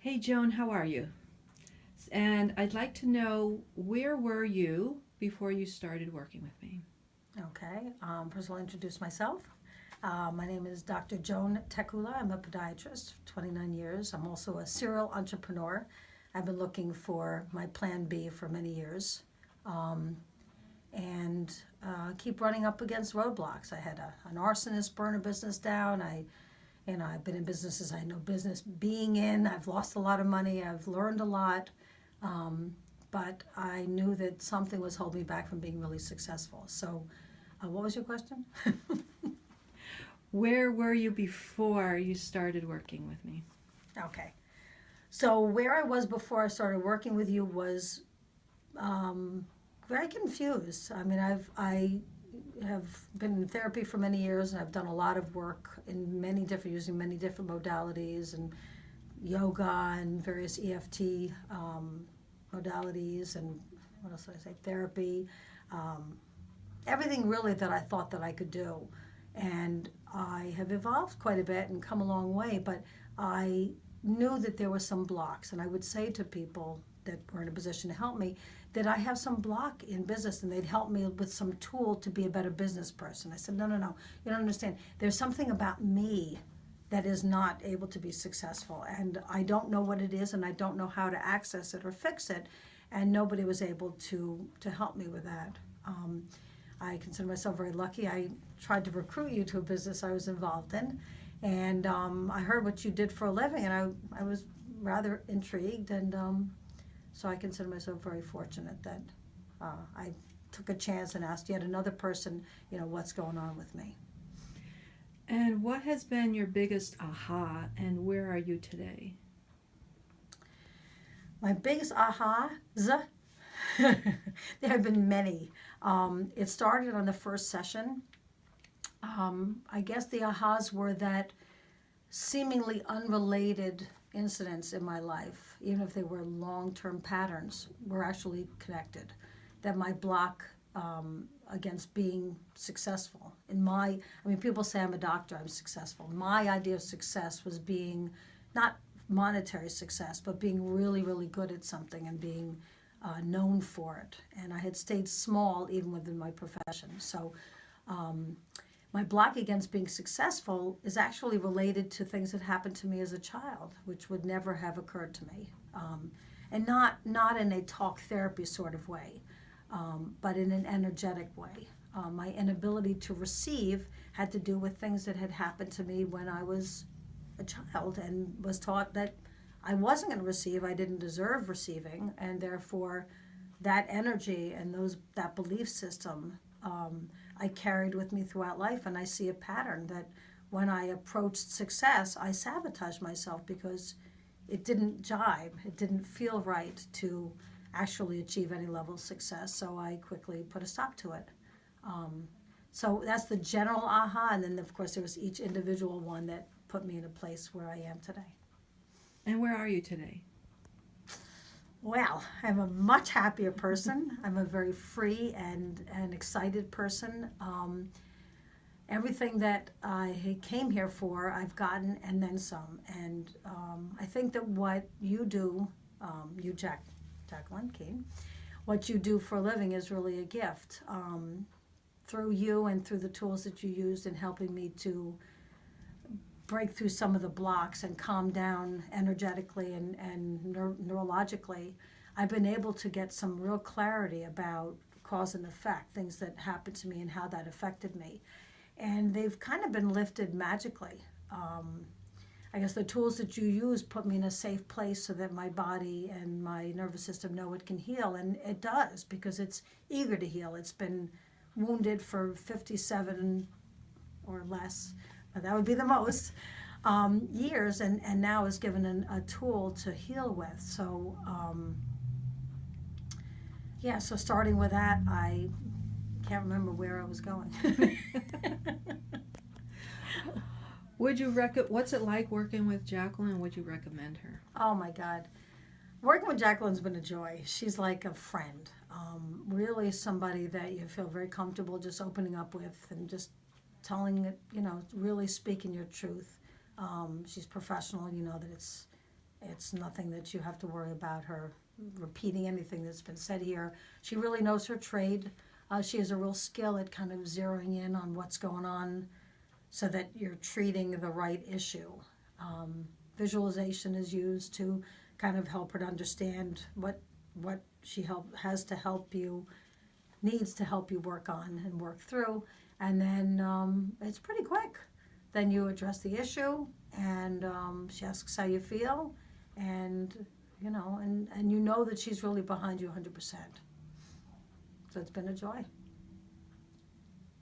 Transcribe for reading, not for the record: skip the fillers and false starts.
Hey Joan, how are you? And I'd like to know, where were you before you started working with me? Okay, first I'll introduce myself. My name is Dr. Joan Tekula. I'm a podiatrist, 29 years. I'm also a serial entrepreneur. I've been looking for my plan B for many years, um, and keep running up against roadblocks. I had an arsonist burn a business down. I've been in businesses I know business being in. I've lost a lot of money. I've learned a lot. Um, but I knew that something was holding me back from being really successful. So, what was your question? Where were you before you started working with me? Okay. So, where I was before I started working with you was um, very confused. I have been in therapy for many years, and I've done a lot of work in many different using many different modalities and yoga and various EFT modalities and what else did I say? Therapy, um, everything really that I thought that I could do. And I have evolved quite a bit and come a long way, but I knew that there were some blocks. And I would say to people that were in a position to help me that I have some block in business and they'd help me with some tool to be a better business person. I said, no, no, no, you don't understand. There's something about me that is not able to be successful. And I don't know what it is and I don't know how to access it or fix it. And nobody was able to help me with that. I consider myself very lucky. I tried to recruit you to a business I was involved in, and I heard what you did for a living, and I was rather intrigued, and so I consider myself very fortunate that I took a chance and asked yet another person, what's going on with me. And what has been your biggest aha, and where are you today? My biggest ahas, there have been many. It started on the first session. I guess the ahas were that seemingly unrelated incidents in my life, even if they were long term patterns, were actually connected. That my block against being successful, people say I'm a doctor, I'm successful. My idea of success was being not monetary success, but being really, really good at something and being known for it. And I had stayed small even within my profession. So um, my block against being successful is actually related to things that happened to me as a child, which would never have occurred to me, and not in a talk therapy sort of way, but in an energetic way. My inability to receive had to do with things that had happened to me when I was a child and was taught that I wasn't going to receive, I didn't deserve receiving, and therefore that energy and that belief system I carried with me throughout life. And I see a pattern that when I approached success, I sabotaged myself because it didn't jibe, it didn't feel right to actually achieve any level of success. So I quickly put a stop to it. Um, so that's the general aha, and then of course there was each individual one that put me in a place where I am today. And where are you today? Well, I'm a much happier person. I'm a very free and excited person. Everything that I came here for, I've gotten and then some. And I think that what you do, Jacqueline Kane, what you do for a living is really a gift. Through you and through the tools that you used in helping me to break through some of the blocks and calm down energetically and neurologically, I've been able to get some real clarity about cause and effect, things that happened to me and how that affected me. And they've kind of been lifted magically. Um, I guess the tools that you use put me in a safe place so that my body and my nervous system know it can heal. And it does because it's eager to heal. It's been wounded for 57 or less, but that would be the most, years, and now is given a tool to heal with. So, yeah, so starting with that, I can't remember where I was going. What's it like working with Jacqueline? Would you recommend her? Oh my God. Working with Jacqueline's been a joy. She's like a friend. Really somebody that you feel very comfortable just opening up with and just telling it, really speaking your truth. She's professional, that it's It's nothing that you have to worry about her repeating anything that's been said here. She really knows her trade. She has a real skill at kind of zeroing in on what's going on so that you're treating the right issue. Visualization is used to kind of help her to understand what she has to help you, needs to help you work on and work through. And then it's pretty quick. Then you address the issue, and she asks how you feel, and and you know that she's really behind you 100%. So it's been a joy.